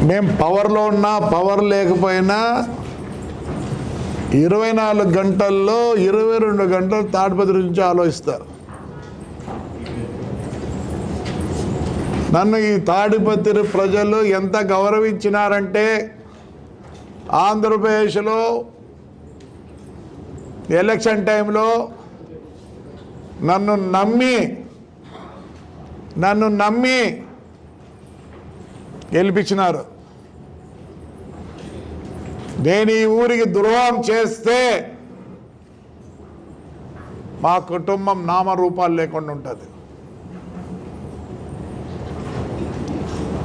మేము పవర్లో ఉన్నా పవర్ లేకపోయినా 24 గంటల్లో 22 గంటలు తాడిపత్రి నుంచి ఆలోచిస్తారు. నన్ను ఈ తాడిపత్రి ప్రజలు ఎంత గౌరవించినారంటే, ఆంధ్రప్రదేశ్లో ఎలక్షన్ టైంలో నన్ను నమ్మి గెలిపించినారు. నేను ఈ ఊరికి ద్రోహం చేస్తే మా కుటుంబం నామరూపాలు లేకుండా ఉంటుంది.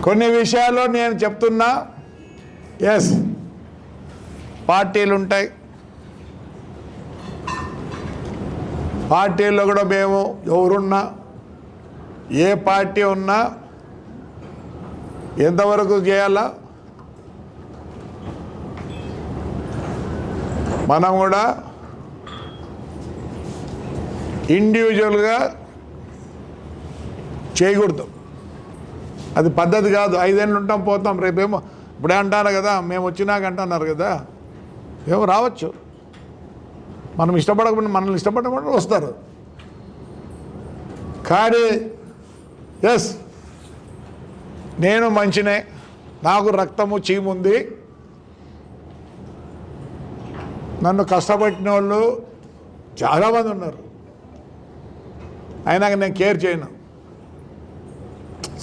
కొన్ని విషయాల్లో నేను చెప్తున్నా, ఎస్ పార్టీలు ఉంటాయి, పార్టీల్లో కూడా మేము ఎవరున్నా ఏ పార్టీ ఉన్నా ఎంతవరకు చేయాలా మనం కూడా ఇండివిజువల్గా చేయకూడదు. అది పద్ధతి కాదు. 5 ఏళ్ళు ఉంటాం పోతాం, రేపేమో ఇప్పుడే అంటారు కదా, మేము వచ్చినాక అంటున్నారు కదా, ఏమో రావచ్చు. మనం ఇష్టపడకుండా మనల్ని ఇష్టపడకుండా వస్తారు. కానీ ఎస్ నేను మంచినే, నాకు రక్తము చీముంది. నన్ను కష్టపడిన వాళ్ళు చాలామంది ఉన్నారు, అయినా నేను కేర్ చేయను.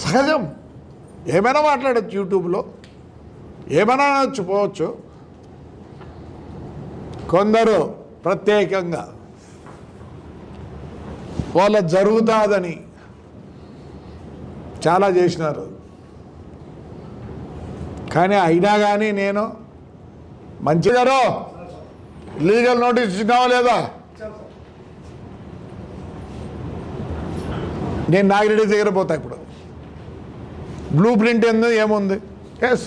సహజం, ఏమైనా మాట్లాడచ్చు, యూట్యూబ్లో ఏమైనా పోవచ్చు. కొందరు ప్రత్యేకంగా వాళ్ళ జరుగుతుందని చాలా చేసినారు. కానీ అయినా కానీ నేను మంచిగారో లీగల్ నోటీస్ ఇచ్చినావా లేదా? నేను నాగిరెడ్డి దగ్గర పోతా. ఇప్పుడు బ్లూ ప్రింట్ ఏంది, ఏముంది? ఎస్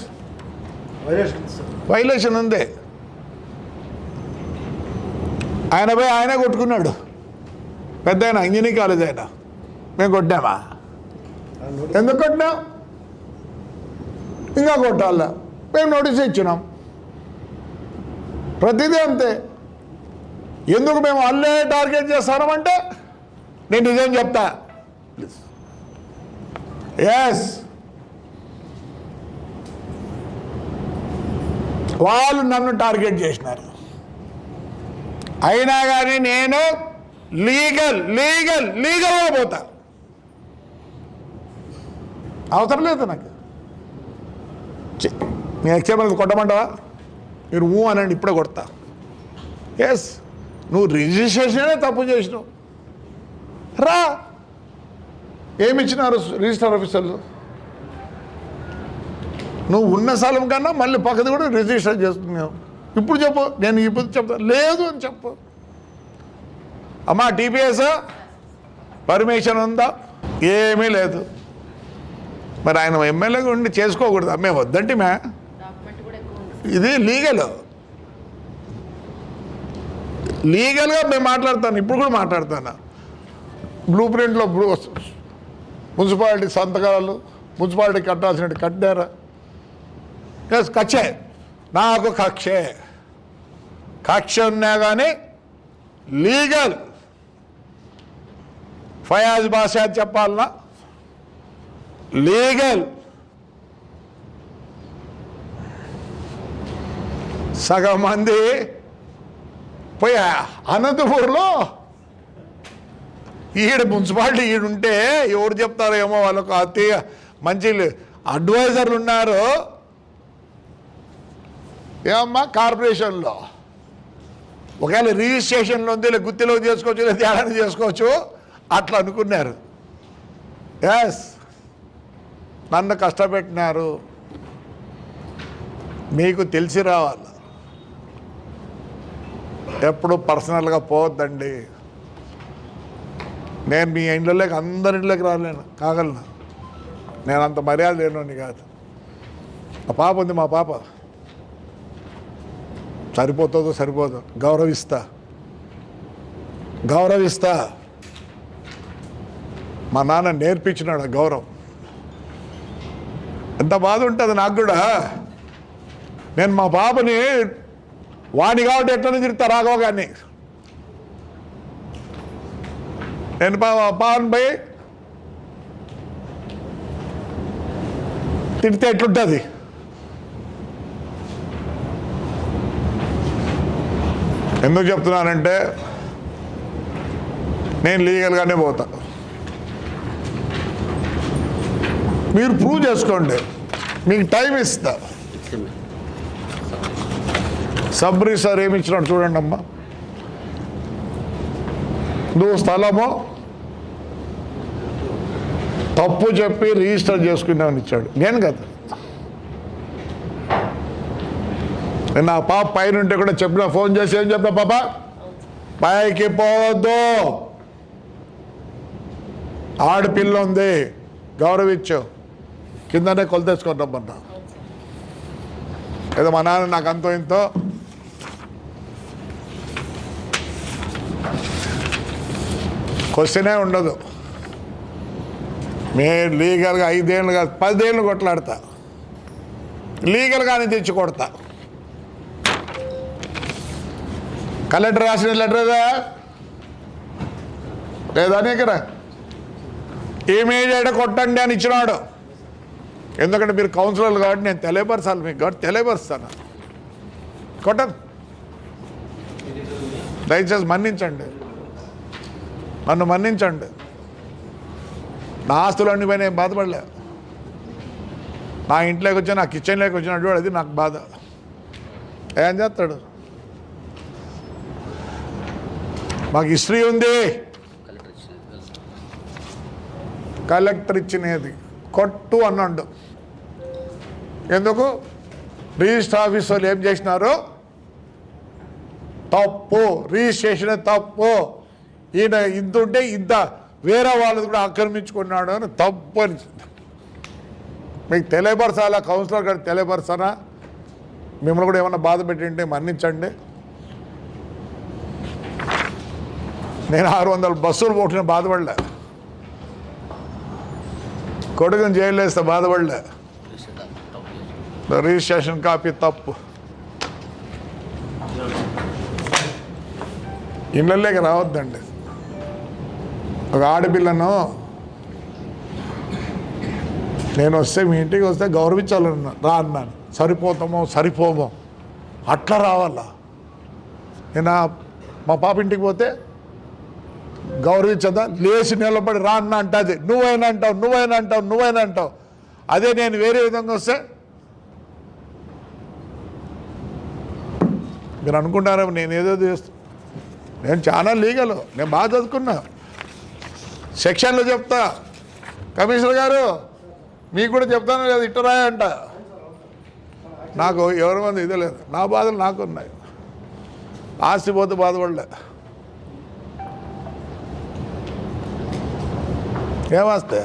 వైలేషన్ ఉంది. ఆయన పోయి ఆయనే కొట్టుకున్నాడు. పెద్ద ఆయన ఇంజనీరింగ్ కాలేజ్ ఆయన. మేము కొట్టామా? ఎందుకు కొట్టినాం? ఇంకా కొట్టాలా? మేము నోటీస్ ఇచ్చినాం. ప్రతిదీ అంతే. ఎందుకు మేము అల్లే టార్గెట్ చేస్తామంటే నేను నిజం చెప్తా. ఎస్, వాళ్ళు నన్ను టార్గెట్ చేసినారు. అయినా కానీ నేను లీగల్గా పోతా. అవసరం లేదు నాకు. మీ ఎక్స్ఎంఎల్ కొట్టమంటావా? మీరు అనండి, ఇప్పుడే కొడతా. ఎస్, నువ్వు రిజిస్ట్రేషనే తప్పు చేసినావు, రా. ఏమి ఇచ్చినారు రిజిస్టర్ ఆఫీసర్లు? నువ్వు ఉన్న స్థలం కన్నా మళ్ళీ పక్కది కూడా రిజిస్టర్ చేస్తున్నావు. ఇప్పుడు చెప్పు, నేను ఇప్పుడు చెప్తాను. లేదు అని చెప్పు. అమ్మా టీపీఎస్ పర్మిషన్ ఉందా? ఏమీ లేదు. మరి ఆయన ఎమ్మెల్యేగా ఉండి చేసుకోకూడదు. మేము వద్దంటే ఇది లీగల్గా మేము మాట్లాడతాను. ఇప్పుడు కూడా మాట్లాడతాను. బ్లూ ప్రింట్లో మున్సిపాలిటీ సంతకాలు, మున్సిపాలిటీ కట్టాల్సినట్టు కట్టారా? ఎస్, కక్షే, నాకు కక్ష ఉన్నా కానీ లీగల్. ఫయాజ్ బాషా చెప్పాలన్నా లీగల్. సగం మంది పోయి అనంతపూర్లో మున్సిపాలిటీ ఈడుంటే ఎవరు చెప్తారో ఏమో, వాళ్ళకు అతి మంచి అడ్వైజర్లు ఉన్నారు. ఏమమ్మా కార్పొరేషన్లో ఒకవేళ రిజిస్ట్రేషన్లో ఉంది, లేదా గుత్తిలో చేసుకోవచ్చు, లేదా తేడాన్ని చేసుకోవచ్చు, అట్లా అనుకున్నారు. ఎస్, నన్ను కష్టపెట్టినారు. మీకు తెలిసి రావాలి. ఎప్పుడు పర్సనల్గా పోవద్దండి. నేను మీ ఇంట్లోకి అందరి ఇంట్లోకి రాలేను, కాగలను. నేను అంత మర్యాద లేనోని కాదు. మా పాప ఉంది, మా పాప సరిపోతుందో సరిపోదు, గౌరవిస్తా. మా నాన్న నేర్పించినాడు గౌరవం. ఎంత బాధ ఉంటుంది నాకు కూడా. నేను మా పాపని వాణి కాబట్టి ఎట్లనే తిరుగుతా రాఘవ గారిని. నేను పాపని పోయి తిడితే ఎట్లుంటుంది? ఎందుకు చెప్తున్నానంటే నేను లీగల్గానే పోతా. మీరు ప్రూవ్ చేసుకోండి, మీకు టైం ఇస్తా. సబ్ రిజిస్టర్ ఏమి ఇచ్చినాడు చూడండి అమ్మా. నువ్వు స్థలము తప్పు చెప్పి రిజిస్టర్ చేసుకున్నామని ఇచ్చాడు, నేను కదా. నేను నా పాప పైన ఉంటే కూడా చెప్పిన, ఫోన్ చేసి ఏం చెప్పిన, పాప పైకి పోవద్దు, ఆడపిల్ల ఉంది, గౌరవించు, కిందనే కొలతేసుకొని రమ్మన్నా. ఏదో మా నాన్న నాకు అంతో ఇంతో క్వశ్చనే ఉండదు. మేము లీగల్గా 5 ఏళ్ళు కాదు 10 ఏళ్ళు కొట్లాడతా, లీగల్గానే తెచ్చి కొడతా. కలెక్టర్ రాసిన లెటర్ లేదా నీకురా, ఇమీడియట్ కొట్టండి అని ఇచ్చినాడు. ఎందుకంటే మీరు కౌన్సిలర్లు కాబట్టి నేను తెలియపరచాలి మీకు, కాబట్టి తెలియపరుస్తాను. కొట్టను, దయచేసి మన్నించండి, నన్ను మన్నించండి. నా ఆస్తులన్నీ పైన ఏం బాధపడలే. నా ఇంట్లోకి వచ్చి నా కిచెన్లోకి వచ్చినట్టు అది నాకు బాధ. ఏం చేస్తాడు? మాకు హిస్టరీ ఉంది. కలెక్టర్ ఇచ్చినది కొట్టు అన్నాడు. ఎందుకు? రిజిస్టర్ ఆఫీస్ వాళ్ళు ఏం చేసినారు? తప్పు, రిజిస్ట్రేషన్ తప్పు, ఈయన ఇంత ఉంటే ఇంత వేరే వాళ్ళది కూడా ఆక్రమించుకున్నాడు అని తప్పు అని మీకు తెలియపరచాలా? కౌన్సిలర్ గారికి తెలియపరచానా? మిమ్మల్ని కూడా ఏమన్నా బాధ పెట్టింటే మన్నించండి. నేను 600 బస్సులు పోటున బాధపడలే, కొడుకుని జైలు వేస్తే బాధపడలే. రిజిస్ట్రేషన్ కాపీ తప్పు, ఇళ్ళలోకి రావద్దండి. ఒక ఆడపిల్లను నేను వస్తే మీ ఇంటికి వస్తే గౌరవించాలన్నా రా అన్నాను. సరిపోతామో సరిపోమో అట్లా రావాలా? నేను మా పాప ఇంటికి పోతే గౌరవించదా? లేచి నిలబడి రా అన్న అంటుంది. నువ్వైనా అంటావు, నువ్వైనా అంటావు, నువ్వైనా అంటావు. అదే నేను వేరే విధంగా వస్తే మీరు అనుకుంటారా నేను ఏదో చేస్తా. నేను చాలా లీగల్, నేను బాగా చదువుకున్నా, సెక్షన్లో చెప్తా. కమిషనర్ గారు మీకు కూడా చెప్తాను కదా, ఇట్టరాయ అంట. నాకు ఎవరి మంది ఇదే లేదు, నా బాధలు నాకు ఉన్నాయి. ఆస్తి పోతే బాధపడలే. ఏమొస్తే